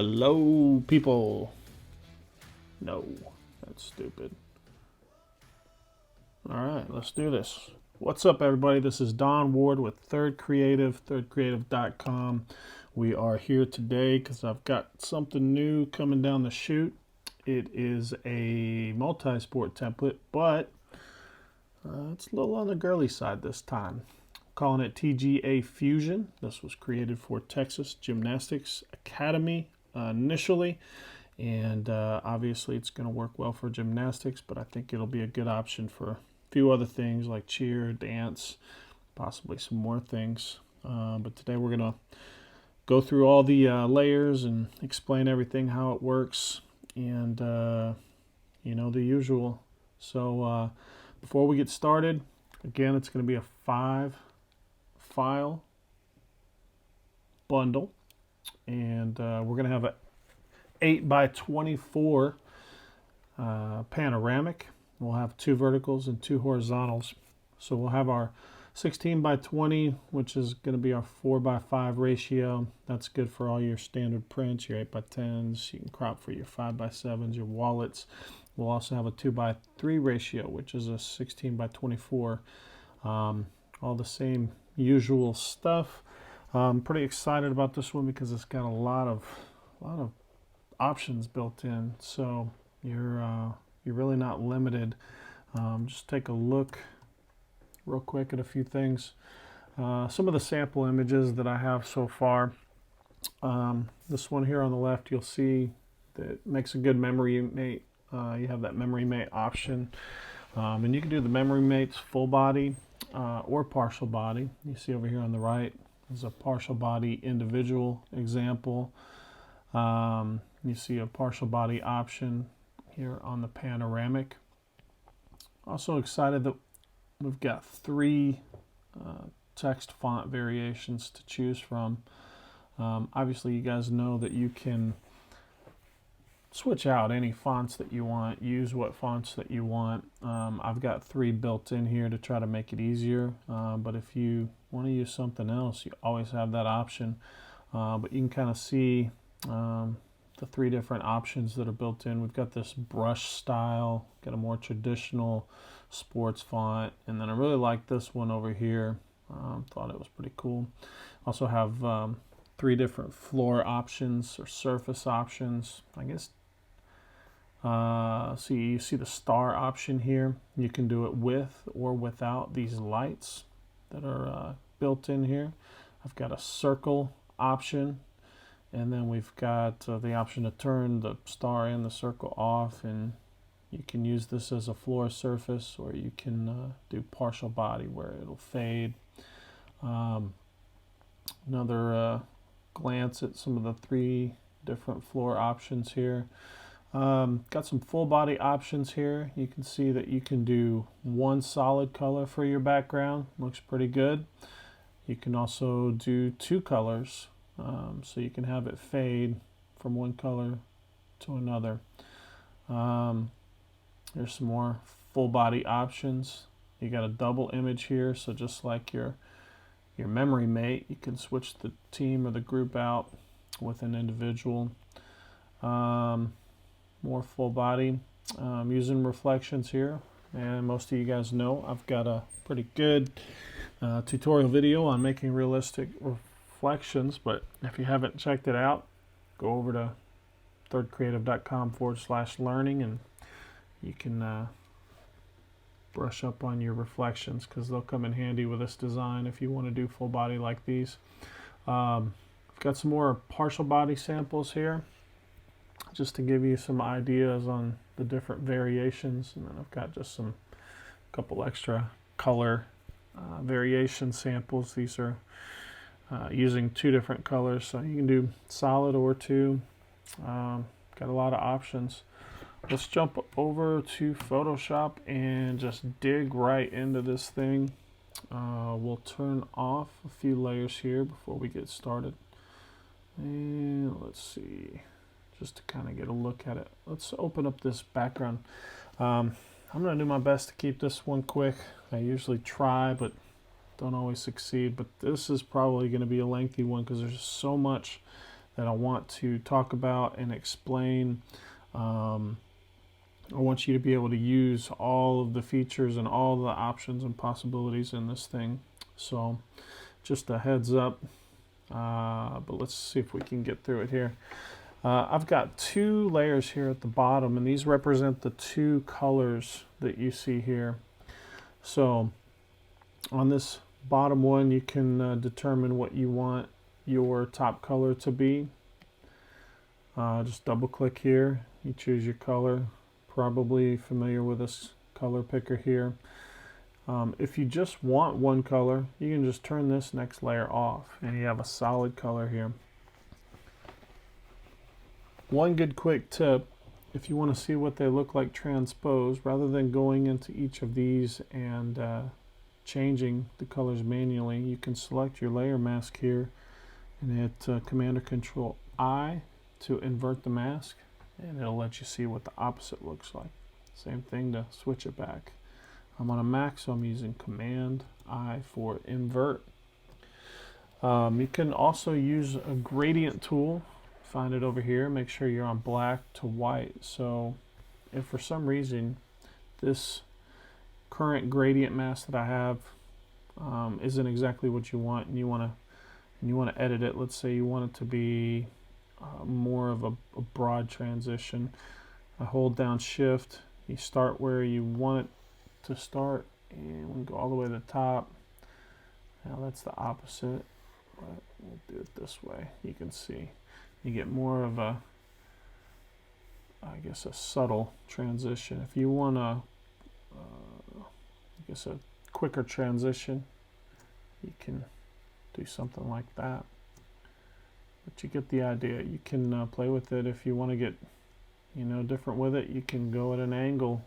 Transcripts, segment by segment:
Hello, people. No, that's stupid. All right, let's do this. What's up, everybody? This is Don Ward with Third Creative, thirdcreative.com. We are here today because I've got something new coming down the chute. It is a multi-sport template, but it's a little on the girly side this time. Calling it TGA Fusion. This was created for Texas Gymnastics Academy initially, and obviously it's going to work well for gymnastics, but I think it'll be a good option for a few other things like cheer, dance, possibly some more things. But today we're going to go through all the layers and explain everything, how it works, and the usual. So before we get started, again, it's going to be a 5-file bundle, and we're going to have a 8x24 panoramic. We'll have 2 verticals and 2 horizontals. So we'll have our 16x20, which is going to be our 4x5 ratio. That's good for all your standard prints, your 8x10s. You can crop for your 5x7s, your wallets. We'll also have a 2x3 ratio, which is a 16x24. All the same usual stuff. I'm pretty excited about this one because it's got a lot of options built in, so you're really not limited. Just take a look real quick at a few things. Some of the sample images that I have so far. This one here on the left, you'll see that makes a good memory mate. You have that memory mate option, and you can do the memory mates full body or partial body. You see over here on the right is a partial body individual example. You see a partial body option here on the panoramic. Also excited that we've got 3 text font variations to choose from. Obviously, you guys know that you can switch out any fonts that you want, use what fonts that you want. I've got 3 built in here to try to make it easier, but if you want to use something else, you always have that option. But you can kind of see the 3 different options that are built in. We've got this brush style, got a more traditional sports font, and then I really like this one over here. Thought it was pretty cool. Also have 3 different floor options or surface options. I guess so you see the star option here. You can do it with or without these lights that are built in here. I've got a circle option, and then we've got the option to turn the star and the circle off, and you can use this as a floor surface, or you can do partial body where it'll fade. Another glance at some of the 3 different floor options here. Got some full body options here. You can see that you can do 1 solid color for your background. Looks pretty good. You can also do 2 colors. So you can have it fade from one color to another. There's some more full body options. You got a double image here, so just like your memory mate, you can switch the team or the group out with an individual. More full body. Using reflections here, and most of you guys know I've got a pretty good tutorial video on making realistic reflections, but if you haven't checked it out, go over to thirdcreative.com/learning, and you can brush up on your reflections because they'll come in handy with this design if you want to do full body like these. I've got some more partial body samples here just to give you some ideas on the different variations, and then I've got just a couple extra color variation samples. These are using 2 different colors, so you can do solid or 2. Got a lot of options. Let's jump over to Photoshop and just dig right into this thing. We'll turn off a few layers here before we get started, and let's see, just to kind of get a look at it. Let's open up this background. I'm going to do my best to keep this one quick. I usually try, but don't always succeed. But this is probably going to be a lengthy one because there's so much that I want to talk about and explain. I want you to be able to use all of the features and all the options and possibilities in this thing. So just a heads up, but let's see if we can get through it here. I've got two layers here at the bottom, and these represent the two colors that you see here. So on this bottom one, you can determine what you want your top color to be. Just double click here, you choose your color. Probably familiar with this color picker here. If you just want one color, you can just turn this next layer off and you have a solid color here. One good quick tip, if you want to see what they look like transposed, rather than going into each of these and changing the colors manually, you can select your layer mask here and hit Command or Control I to invert the mask, and it'll let you see what the opposite looks like. Same thing to switch it back. I'm on a Mac, so I'm using Command I for invert. You can also use a gradient tool. Find it over here. Make sure you're on black to white. So if for some reason this current gradient mask that I have isn't exactly what you want, and you want to edit it, let's say you want it to be more of a broad transition. I hold down Shift, you start where you want it to start, and we go all the way to the top. Now that's the opposite, but we'll do it this way. You can see you get more of a, I guess, a subtle transition. If you want a, I guess, a quicker transition, you can do something like that. But you get the idea. You can play with it if you want to get, different with it. You can go at an angle,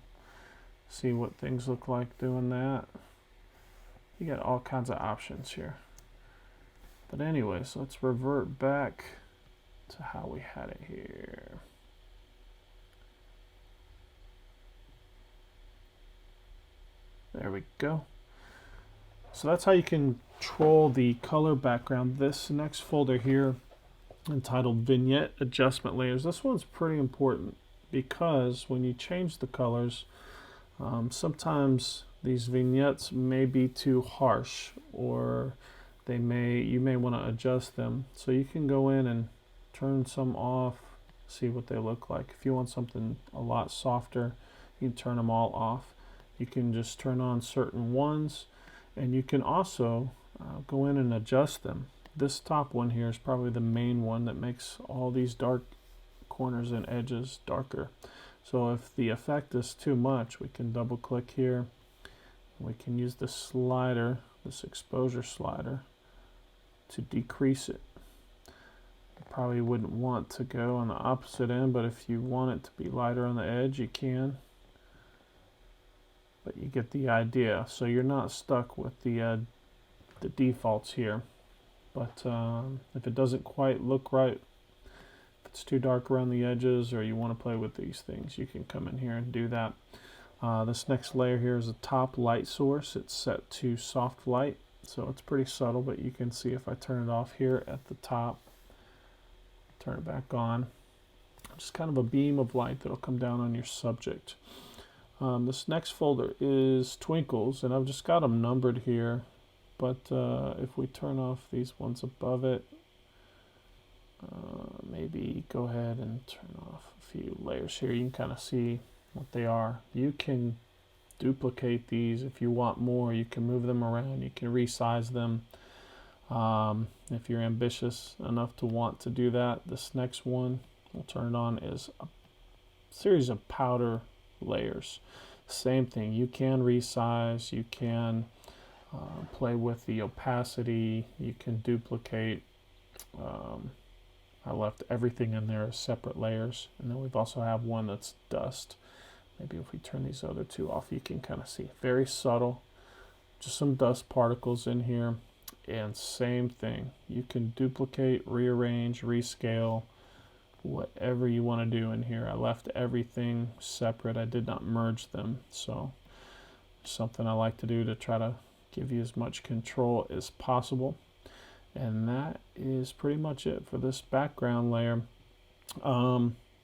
see what things look like doing that. You got all kinds of options here. But anyways, let's revert back to how we had it here. There we go. So that's how you control the color background. This next folder here, entitled Vignette Adjustment Layers, this one's pretty important because when you change the colors, sometimes these vignettes may be too harsh, or you may want to adjust them. So you can go in and turn some off, see what they look like. If you want something a lot softer, you can turn them all off. You can just turn on certain ones, and you can also go in and adjust them. This top one here is probably the main one that makes all these dark corners and edges darker. So if the effect is too much, we can double click here. We can use the slider, this exposure slider, to decrease it. You probably wouldn't want to go on the opposite end, but if you want it to be lighter on the edge, you can. But you get the idea. So you're not stuck with the defaults here. But if it doesn't quite look right, if it's too dark around the edges, or you want to play with these things, you can come in here and do that. This next layer here is a top light source. It's set to soft light, so it's pretty subtle, but you can see if I turn it off here at the top, turn it back on, just kind of a beam of light that'll come down on your subject. This next folder is twinkles, and I've just got them numbered here. But if we turn off these ones above it, maybe go ahead and turn off a few layers here. You can kind of see what they are. You can duplicate these if you want more. You can move them around. You can resize them if you're ambitious enough to want to do that. This next one we'll turn it on is a series of powder layers. Same thing. You can resize. You can play with the opacity. You can duplicate. I left everything in there as separate layers, and then we've also have one that's dust. Maybe if we turn these other two off, you can kind of see. Very subtle, just some dust particles in here. And same thing, you can duplicate, rearrange, rescale, whatever you want to do in here. I left everything separate. I did not merge them, so something I like to do to try to give you as much control as possible. And that is pretty much it for this background layer.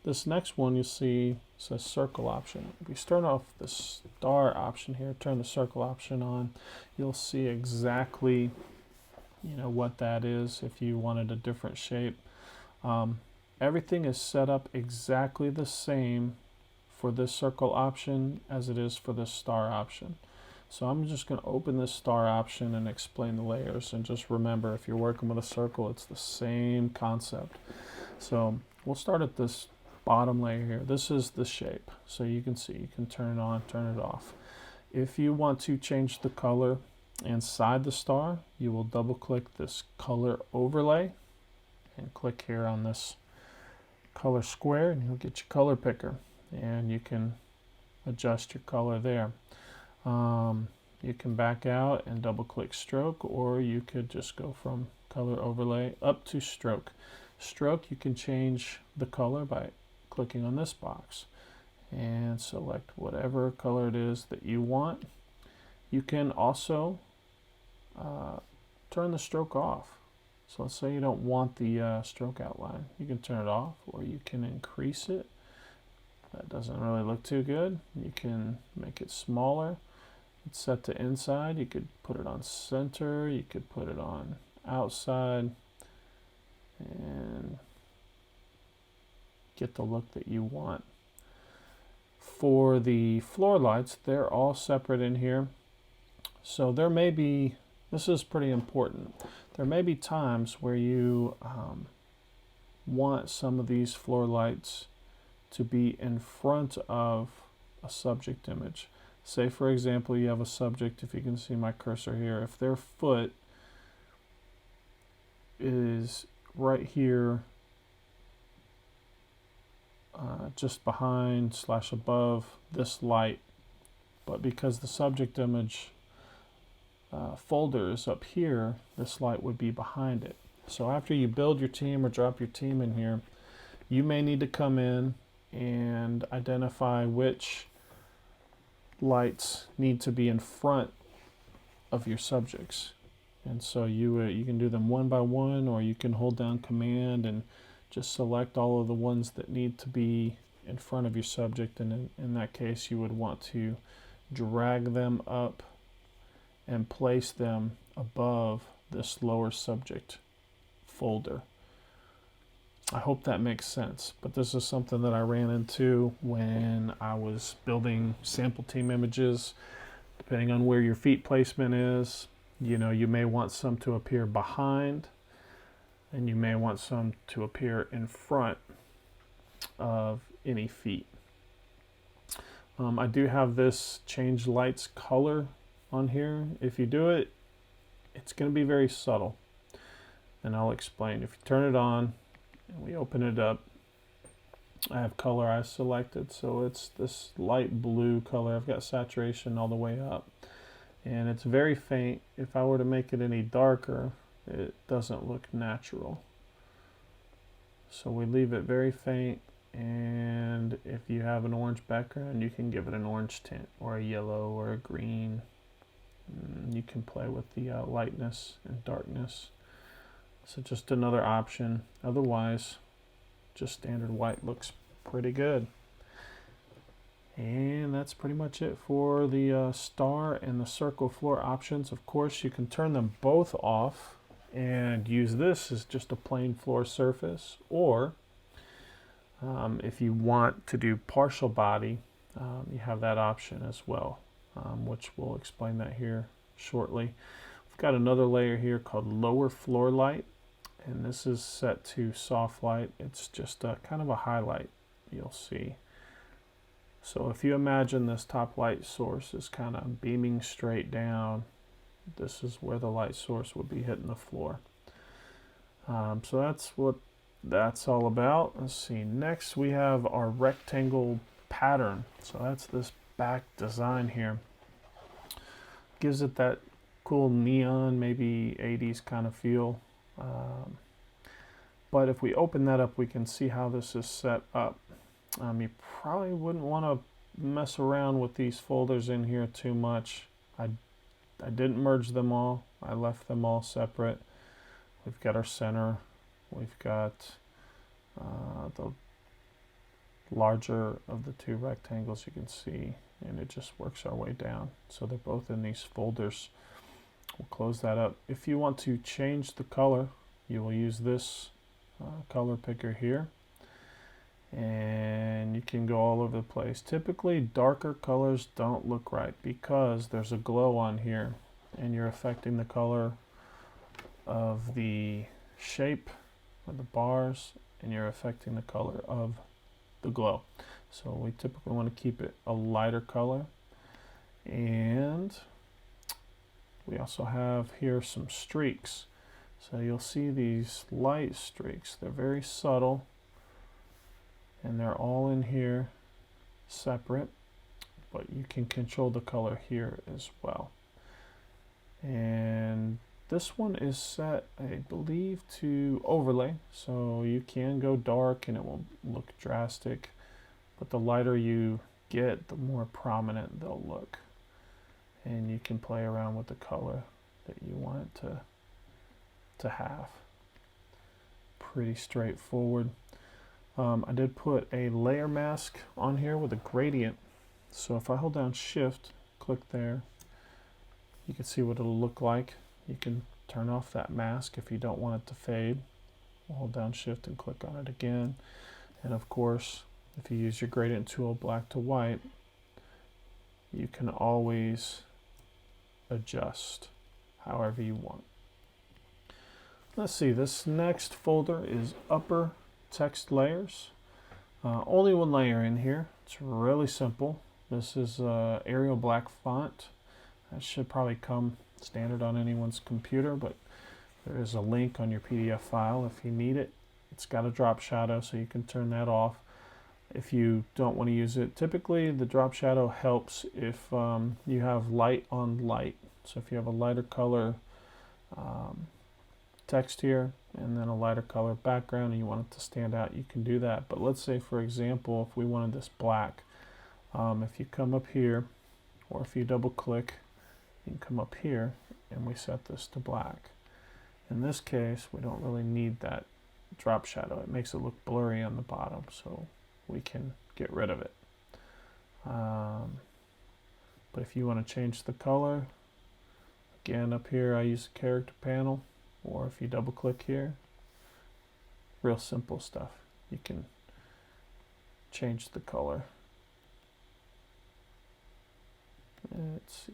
This next one you see says circle option. If you start off the star option here, turn the circle option on, you'll see exactly what that is if you wanted a different shape. Everything is set up exactly the same for this circle option as it is for this star option. So I'm just going to open this star option and explain the layers. And just remember, if you're working with a circle, it's the same concept. So we'll start at this bottom layer here. This is the shape. So you can see, you can turn it on, turn it off. If you want to change the color inside the star, you will double click this color overlay and click here on this color square, and you'll get your color picker, and you can adjust your color there. You can back out and double click stroke, or you could just go from color overlay up to stroke. Stroke, you can change the color by clicking on this box and select whatever color it is that you want. You can also turn the stroke off. So let's say you don't want the stroke outline. You can turn it off, or you can increase it. That doesn't really look too good. You can make it smaller. It's set to inside. You could put it on center. You could put it on outside and get the look that you want. For the floor lights, they're all separate in here. So there may be, this is pretty important, there may be times where you want some of these floor lights to be in front of a subject image. Say for example you have a subject, if you can see my cursor here, if their foot is right here just behind / above this light, but because the subject image folder is up here, this light would be behind it. So after you build your team or drop your team in here, you may need to come in and identify which lights need to be in front of your subjects. And so you can do them one by one, or you can hold down Command and just select all of the ones that need to be in front of your subject. And in that case, you would want to drag them up and place them above this lower subject folder. I hope that makes sense, but this is something that I ran into when I was building sample team images. Depending on where your feet placement is, you may want some to appear behind, and you may want some to appear in front of any feet. I do have this change lights color on here. If you do it, it's going to be very subtle, and I'll explain. If you turn it on and we open it up, I have color I selected, so it's this light blue color. I've got saturation all the way up, and it's very faint. If I were to make it any darker, it doesn't look natural. So we leave it very faint, and if you have an orange background, you can give it an orange tint, or a yellow, or a green. You can play with the lightness and darkness. So just another option. Otherwise, just standard white looks pretty good. And that's pretty much it for the star and the circle floor options. Of course, you can turn them both off and use this as just a plain floor surface, or if you want to do partial body, you have that option as well, which we'll explain that here shortly. We've got another layer here called lower floor light, and this is set to soft light. It's just a kind of a highlight, you'll see. So if you imagine this top light source is kind of beaming straight down, this is where the light source would be hitting the floor. So that's what that's all about. Let's see, next we have our rectangle pattern. So that's this back design here. Gives it that cool neon, maybe 80s kind of feel. But if we open that up, we can see how this is set up. You probably wouldn't want to mess around with these folders in here too much. I didn't merge them all. I left them all separate. we've got our center, we've got the larger of the two rectangles you can see, and it just works our way down. So they're both in these folders. We'll close that up. If you want to change the color, you will use this color picker here, and you can go all over the place. Typically darker colors don't look right because there's a glow on here and you're affecting the color of the shape of the bars, and you're affecting the color of the glow. So we typically want to keep it a lighter color. And we also have here some streaks. So you'll see these light streaks. They're very subtle, and they're all in here separate, but you can control the color here as well. And this one is set, I believe, to overlay, so you can go dark and it won't look drastic, but the lighter you get, the more prominent they'll look. And you can play around with the color that you want it to have. Pretty straightforward. I did put a layer mask on here with a gradient, so if I hold down Shift, click there, you can see what it'll look like. You can turn off that mask if you don't want it to fade. We'll hold down Shift and click on it again. And of course, if you use your gradient tool, black to white, you can always adjust however you want. Let's see, this next folder is upper text layers. Only one layer in here. It's really simple. This is Arial black font. That should probably come standard on anyone's computer, but there is a link on your PDF file if you need it. It's got a drop shadow, so you can turn that off if you don't want to use it. Typically the drop shadow helps if you have light on light. So if you have a lighter color text here and then a lighter color background and you want it to stand out, you can do that. But let's say, for example, if we wanted this black, if you come up here, or if you double click, you can come up here and we set this to black. In this case, we don't really need that drop shadow. It makes it look blurry on the bottom, so we can get rid of it. But if you want to change the color, again, up here I use the character panel, or if you double click here, real simple stuff. You can change the color. Let's see.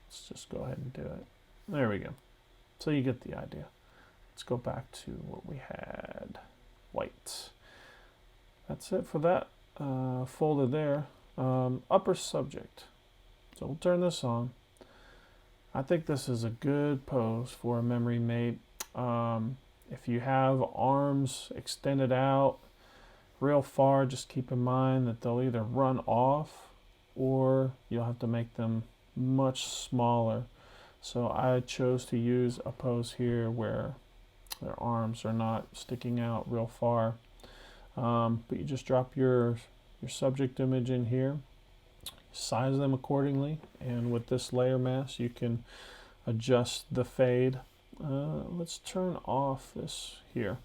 Let's just go ahead and do it. There we go. So you get the idea. Let's go back to what we had. White. That's it for that folder there. Upper subject. So we'll turn this on. I think this is a good pose for a memory mate. If you have arms extended out real far, just keep in mind that they'll either run off or you'll have to make them much smaller. So I chose to use a pose here where their arms are not sticking out real far. But you just drop your subject image in here, size them accordingly, and with this layer mask you can adjust the fade. Let's turn off this here.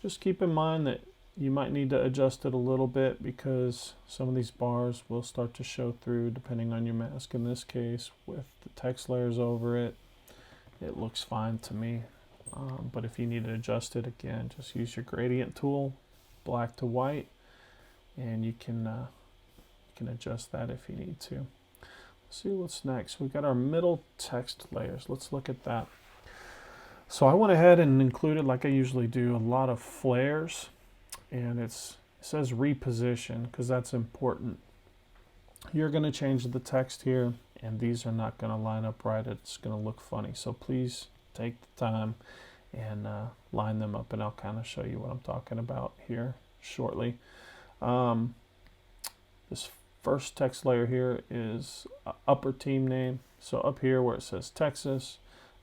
Just keep in mind that you might need to adjust it a little bit because some of these bars will start to show through depending on your mask. In this case, with the text layers over it, it looks fine to me. But if you need to adjust it, again, just use your gradient tool, black to white, and you can adjust that if you need to. Let's see what's next. We've got our middle text layers. Let's look at that. So I went ahead and included, like I usually do, a lot of flares, and it says reposition because that's important. You're going to change the text here, and these are not going to line up right. It's going to look funny. So please take the time and line them up, and I'll kind of show you what I'm talking about here shortly. This first text layer here is upper team name. So up here where it says Texas,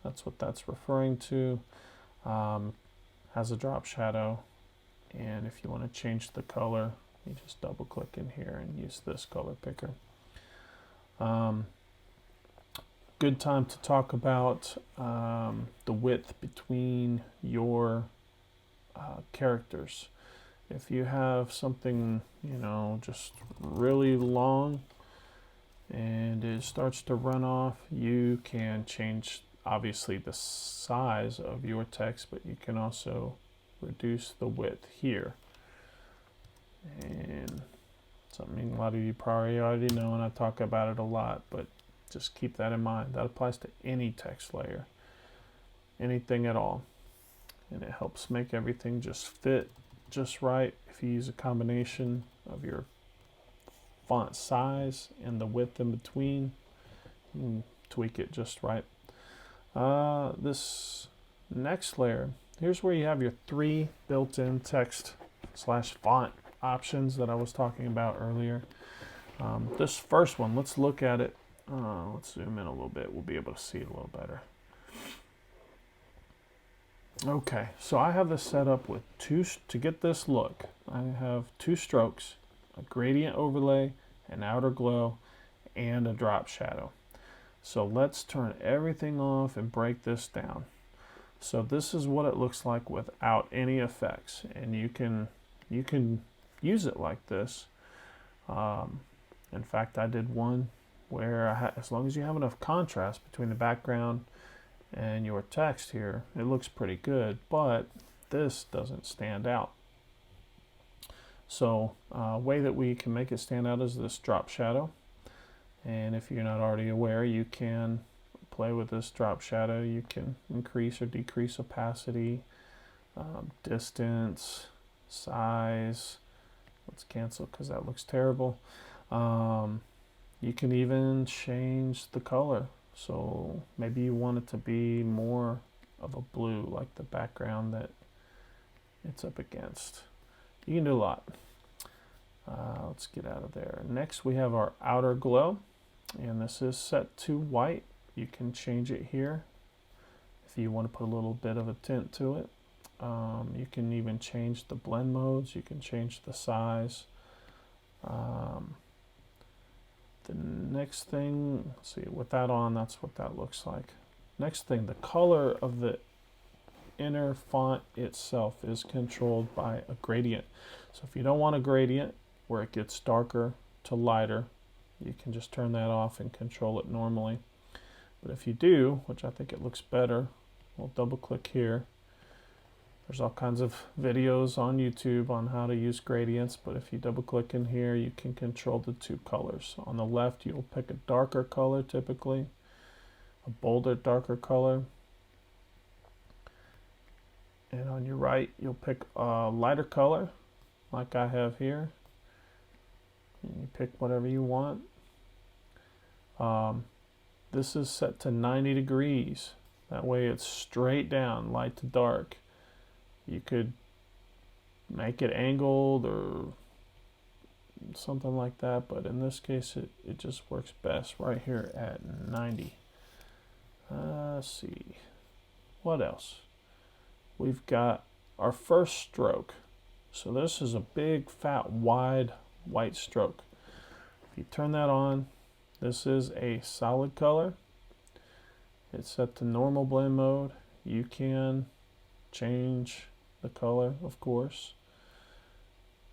that's what that's referring to. Has a drop shadow, and if you want to change the color, you just double click in here and use this color picker. Good good time to talk about the width between your characters. If you have something, you know, just really long and it starts to run off, you can change obviously the size of your text, but you can also reduce the width here. And something a lot of you probably already know, and I talk about it a lot, but just keep that in mind. That applies to any text layer, anything at all. And it helps make everything just fit just right. If you use a combination of your font size and the width in between, you can tweak it just right. This next layer, here's where you have your 3 built-in text / font options that I was talking about earlier. This first one, let's look at it. Let's zoom in a little bit. We'll be able to see it a little better. Okay, so I have this set up with to get this look. I have 2 strokes, a gradient overlay, an outer glow, and a drop shadow. So let's turn everything off and break this down. So this is what it looks like without any effects, and you can use it like this. In fact, I did one where as long as you have enough contrast between the background and your text here, it looks pretty good, but this doesn't stand out. So a way that we can make it stand out is this drop shadow. And if you're not already aware, you can play with this drop shadow. You can increase or decrease opacity, distance, size. Let's cancel because that looks terrible. You can even change the color. So maybe you want it to be more of a blue, like the background that it's up against. You can do a lot. Let's get out of there. Next we have our outer glow, and this is set to white. You can change it here if you want to put a little bit of a tint to it. You can even change the blend modes. You can change the size. The next thing, let's see, with that on, that's what that looks like. Next thing, the color of the inner font itself is controlled by a gradient. So if you don't want a gradient where it gets darker to lighter, you can just turn that off and control it normally. But if you do, which I think it looks better, we'll double click here. There's all kinds of videos on YouTube on how to use gradients, but if you double click in here, you can control the 2 colors. On the left, you'll pick a darker color typically, a bolder, darker color. And on your right, you'll pick a lighter color, like I have here. And you pick whatever you want. This is set to 90 degrees. That way it's straight down, light to dark. You could make it angled or something like that, but in this case it just works best right here at 90. Let's see, what else? We've got our first stroke. So this is a big, fat, wide white stroke. If you turn that on, this is a solid color. It's set to normal blend mode. You can change the color, of course.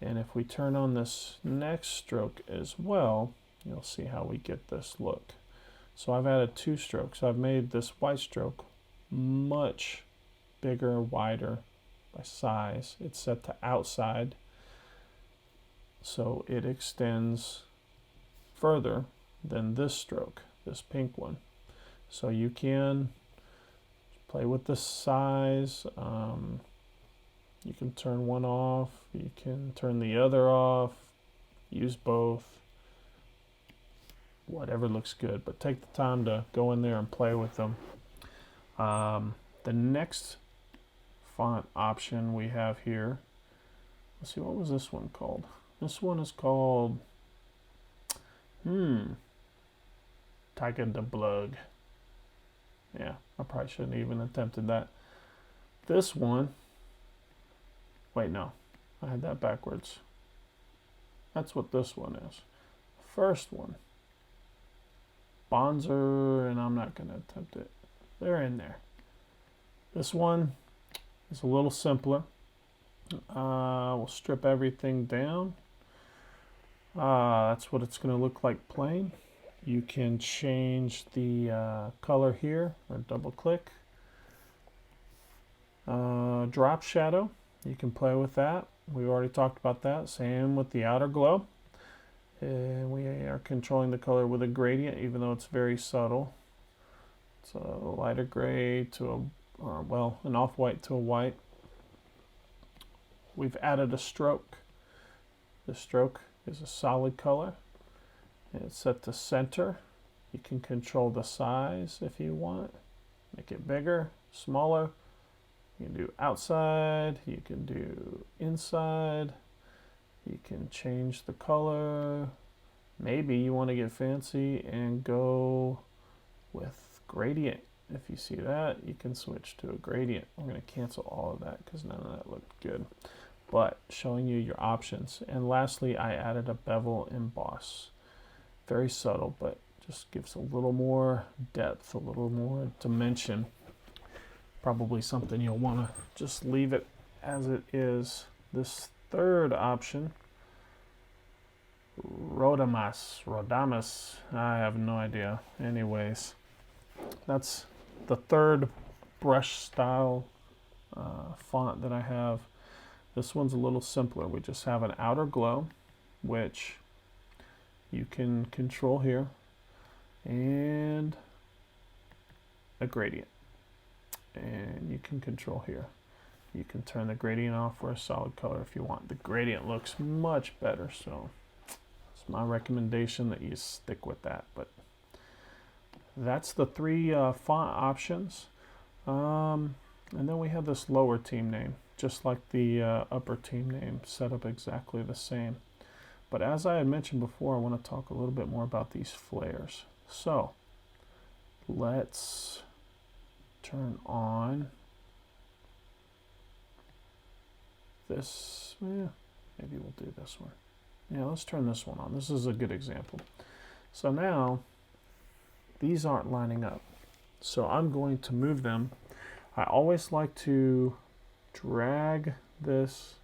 And if we turn on this next stroke as well, you'll see how we get this look. So I've added 2 strokes. I've made this white stroke much bigger, wider by size. It's set to outside, so it extends further than this stroke, this pink one. So you can play with the size. You can turn one off, you can turn the other off, use both, whatever looks good, but take the time to go in there and play with them. The next font option we have here, let's see, what was this one called? This one is called Tiger the Blug. Yeah, I probably shouldn't even attempted that. This one, wait, no, I had that backwards. That's what this one is. First one Bonzer, and I'm not going to attempt it. They're in there. This one is a little simpler. We'll strip everything down. That's what it's going to look like plain. You can change the color here, or double click. Drop shadow, you can play with that. We already talked about that. Same with the outer glow. And we are controlling the color with a gradient, even though it's very subtle. It's a lighter gray to an off-white to a white. We've added a stroke. The stroke is a solid color. And it's set to center. You can control the size if you want. Make it bigger, smaller. You can do outside, you can do inside, you can change the color. Maybe you want to get fancy and go with gradient. If you see that, you can switch to a gradient. I'm going to cancel all of that because none of that looked good. But showing you your options. And lastly, I added a bevel emboss. Very subtle, but just gives a little more depth, a little more dimension. Probably something you'll want to just leave it as it is. This third option, Rodamus, I have no idea. Anyways, that's the third brush style font that I have. This one's a little simpler. We just have an outer glow, which you can control here, and a gradient. And you can control here. You can turn the gradient off for a solid color if you want. The gradient looks much better, so it's my recommendation that you stick with that. But that's the three font options. And then we have this lower team name, just like the upper team name, set up exactly the same. But as I had mentioned before, I want to talk a little bit more about these flares. So let's turn on this. Maybe we'll do this one. Yeah, let's turn this one on. This is a good example. So now these aren't lining up. So I'm going to move them. I always like to drag this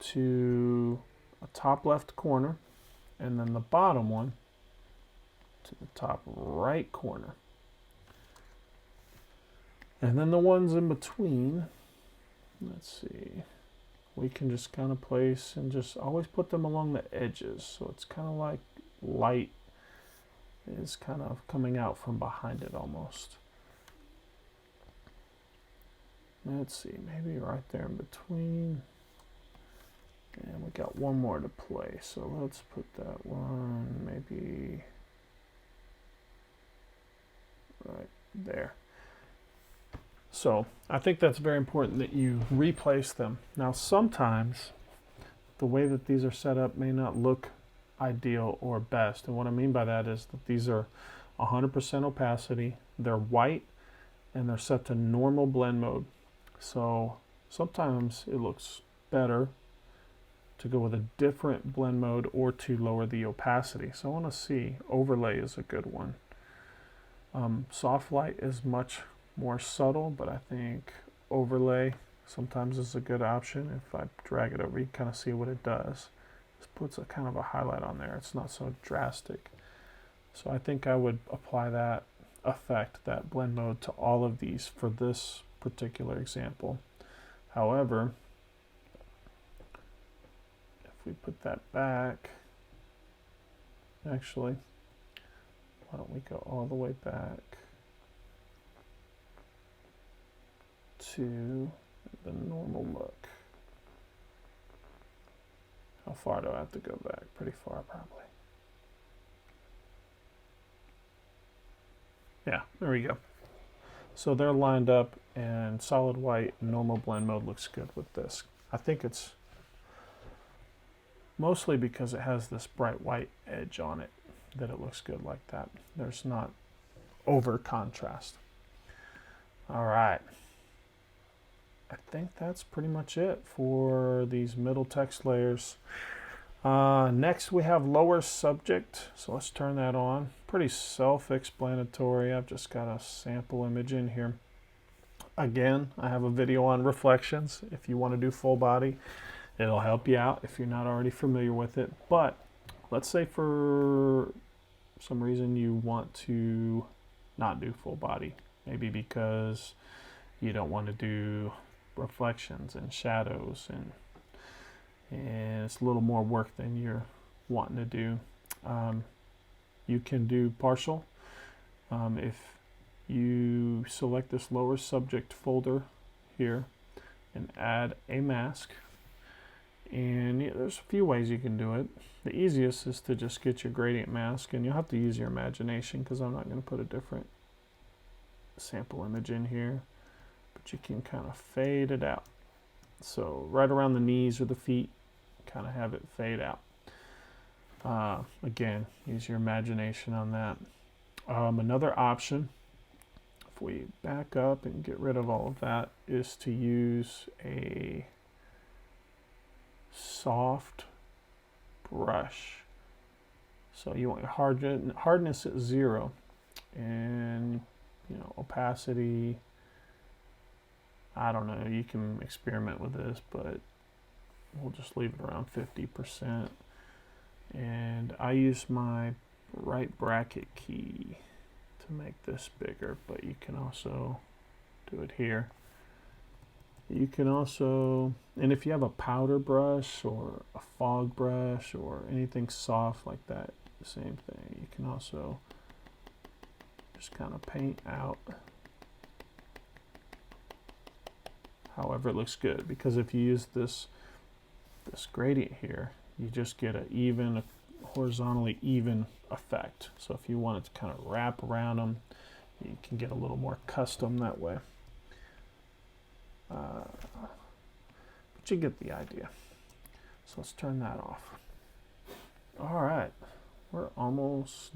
to a top left corner and then the bottom one to the top right corner. And then the ones in between, let's see, we can just kind of place and just always put them along the edges. So it's kind of like light is kind of coming out from behind it almost. Let's see, maybe right there in between. And we got one more to play, so let's put that one maybe right there. So I think that's very important that you replace them. Now sometimes the way that these are set up may not look ideal or best. And what I mean by that is that these are 100% opacity, they're white, and they're set to normal blend mode. So sometimes it looks better to go with a different blend mode or to lower the opacity. So I want to see, overlay is a good one. Soft light is much more subtle, but I think overlay sometimes is a good option. If I drag it over, you can kind of see what it does. Just puts a kind of a highlight on there. It's not so drastic. So I think I would apply that effect, that blend mode, to all of these for this particular example. However, if we put that back, actually, why don't we go all the way back to the normal look. How far do I have to go back? Pretty far, probably. Yeah, there we go. So they're lined up, and solid white normal blend mode looks good with this. I think it's mostly because it has this bright white edge on it that it looks good like that. There's not over contrast. All right. I think that's pretty much it for these middle text layers. Next we have lower subject, so let's turn that on. Pretty self-explanatory. I've just got a sample image in here. Again, I have a video on reflections. If you want to do full body, it'll help you out if you're not already familiar with it. But let's say for some reason you want to not do full body. Maybe because you don't want to do reflections and shadows and it's a little more work than you're wanting to do. You can do partial. If you select this lower subject folder here and add a mask, and there's a few ways you can do it. The easiest is to just get your gradient mask, and you'll have to use your imagination because I'm not going to put a different sample image in here, but you can kind of fade it out. So right around the knees or the feet, kind of have it fade out. Again, use your imagination on that. Another option, if we back up and get rid of all of that, is to use a soft brush. So you want your hardness at 0, and opacity, I don't know, you can experiment with this, but we'll just leave it around 50%. And I use my right bracket key to make this bigger, but you can also do it here. You can also, and if you have a powder brush or a fog brush or anything soft like that, the same thing. You can also just kind of paint out however it looks good, because if you use this gradient here, you just get a horizontally even effect. So if you want it to kind of wrap around them, you can get a little more custom that way. But you get the idea. So let's turn that off. All right, we're almost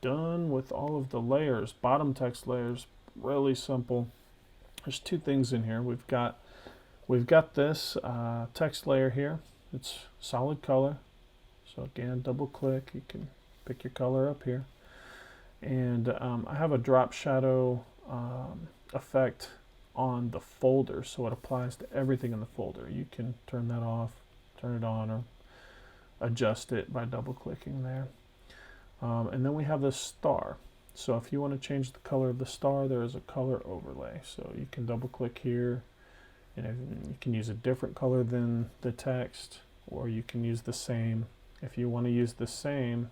done with all of the layers. Bottom text layers, really simple. There's two things in here. We've got this text layer here. It's solid color. So again, double click. You can pick your color up here. And I have a drop shadow effect on the folder, so it applies to everything in the folder. You can turn that off, turn it on, or adjust it by double clicking there. And then we have this star. So if you want to change the color of the star, there is a color overlay. So you can double click here, and you can use a different color than the text, or you can use the same. If you want to use the same,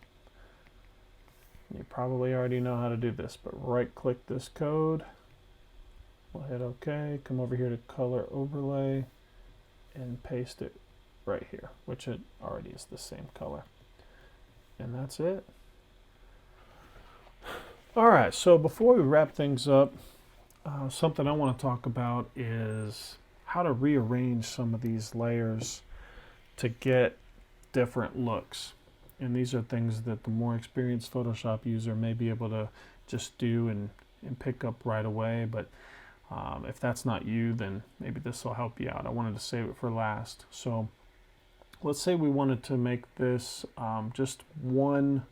you probably already know how to do this, but right click this code, we'll hit OK, come over here to color overlay and paste it right here, which it already is the same color. And that's it. All right, so before we wrap things up, something I want to talk about is how to rearrange some of these layers to get different looks. And these are things that the more experienced Photoshop user may be able to just do and pick up right away. But if that's not you, then maybe this will help you out. I wanted to save it for last. So let's say we wanted to make this just one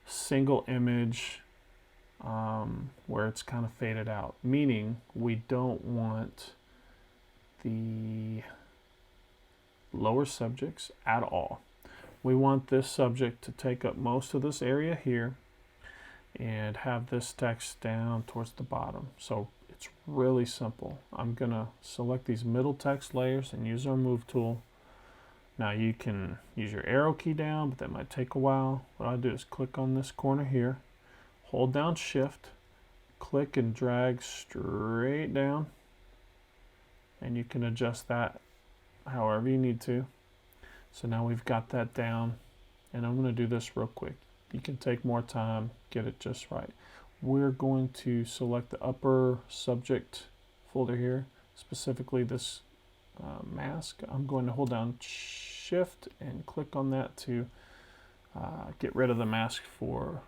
single image where it's kind of faded out, meaning we don't want the lower subjects at all. We want this subject to take up most of this area here and have this text down towards the bottom. So it's really simple. I'm gonna select these middle text layers and use our move tool. Now you can use your arrow key down, but that might take a while. What I'll do is click on this corner here, hold down shift, click and drag straight down, and you can adjust that however you need to. So now we've got that down, and I'm going to do this real quick. You can take more time, get it just right. We're going to select the upper subject folder here, specifically this mask. I'm going to hold down shift and click on that to get rid of the mask for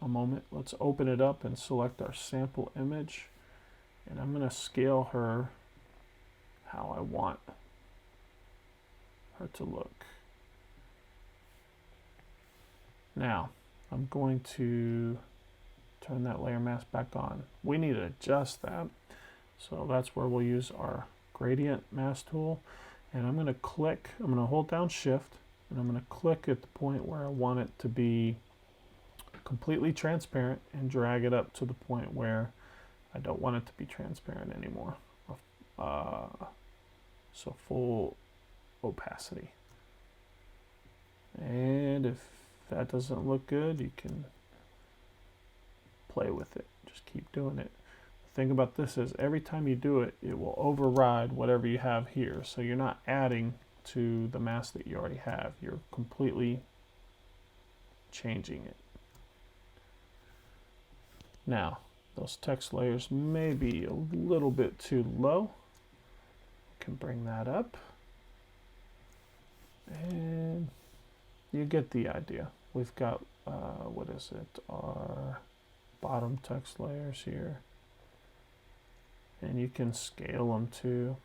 a moment. Let's open it up and select our sample image, and I'm going to scale her how I want her to look. Now, I'm going to turn that layer mask back on. We need to adjust that. So that's where we'll use our gradient mask tool. And I'm going to hold down shift, and I'm going to click at the point where I want it to be completely transparent and drag it up to the point where I don't want it to be transparent anymore. So full opacity. And if that doesn't look good, you can play with it. Just keep doing it. The thing about this is every time you do it, it will override whatever you have here. So you're not adding to the mask that you already have. You're completely changing it. Now, those text layers may be a little bit too low. Can bring that up. And you get the idea. We've got, what is it, our bottom text layers here. And you can scale them too,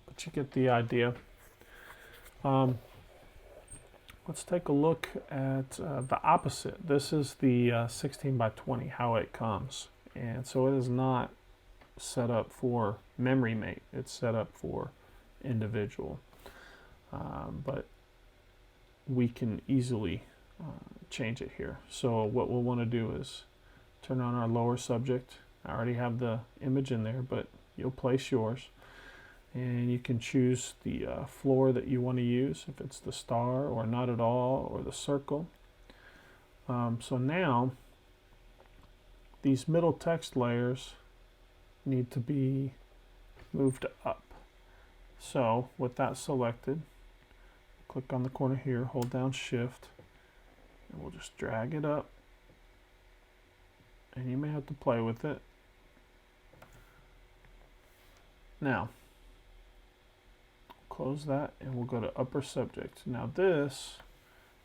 but you get the idea. Let's take a look at the opposite. This is the 16 by 20, how it comes. And so it is not set up for memory mate. It's set up for individual. But we can easily change it here. So what we'll want to do is turn on our lower subject. I already have the image in there, but you'll place yours. And you can choose the floor that you want to use, if it's the star or not at all, or the circle. So now, these middle text layers need to be moved up. So with that selected, click on the corner here, hold down shift, and we'll just drag it up. And you may have to play with it. Now, close that and we'll go to upper subject. Now this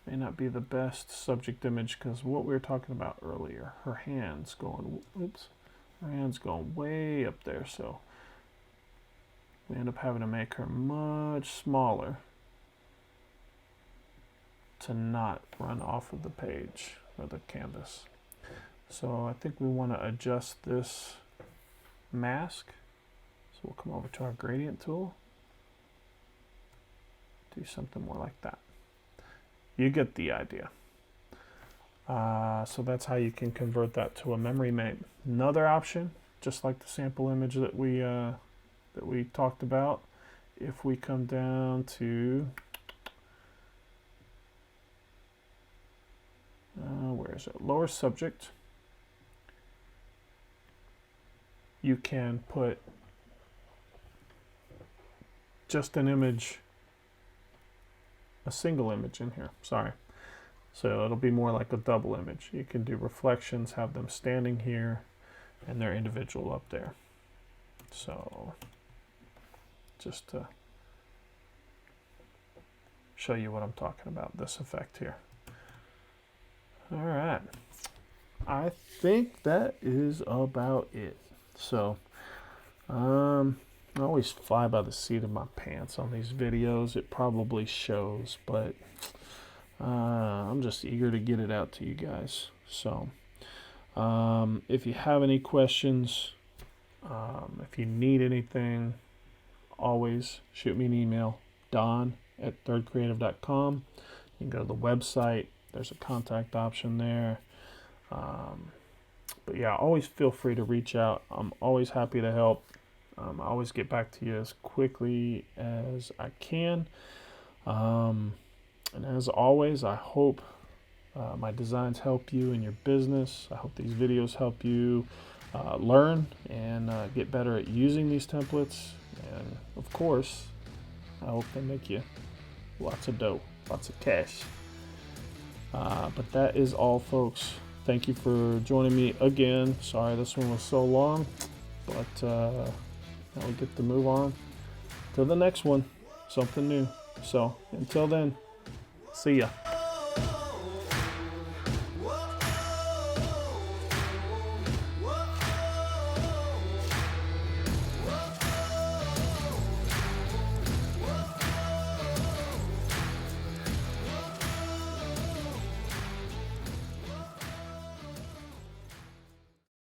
may not be the best subject image because what we were talking about earlier, her hands going, her hands going way up there, so we end up having to make her much smaller to not run off of the page or the canvas. So I think we want to adjust this mask. So we'll come over to our gradient tool. Do something more like that. You get the idea. So that's how you can convert that to a memory mate. Another option, just like the sample image that we talked about, if we come down to where is it? Lower subject. You can put just an image, a single image in here, sorry. So it'll be more like a double image. You can do reflections, have them standing here, and they're individual up there. So just to show you what I'm talking about, this effect here. All right, I think that is about it. So I always fly by the seat of my pants on these videos. It probably shows, but I'm just eager to get it out to you guys. So if you have any questions, if you need anything, always shoot me an email, don@thirdcreative.com. You can go to the website. There's a contact option there. But yeah, always feel free to reach out. I'm always happy to help. I always get back to you as quickly as I can. And as always, I hope my designs help you in your business. I hope these videos help you learn and get better at using these templates. And of course, I hope they make you lots of dough, lots of cash. But that is all, folks. Thank you for joining me again. Sorry this one was so long, but now we get to move on to the next one, something new. So until then, see ya.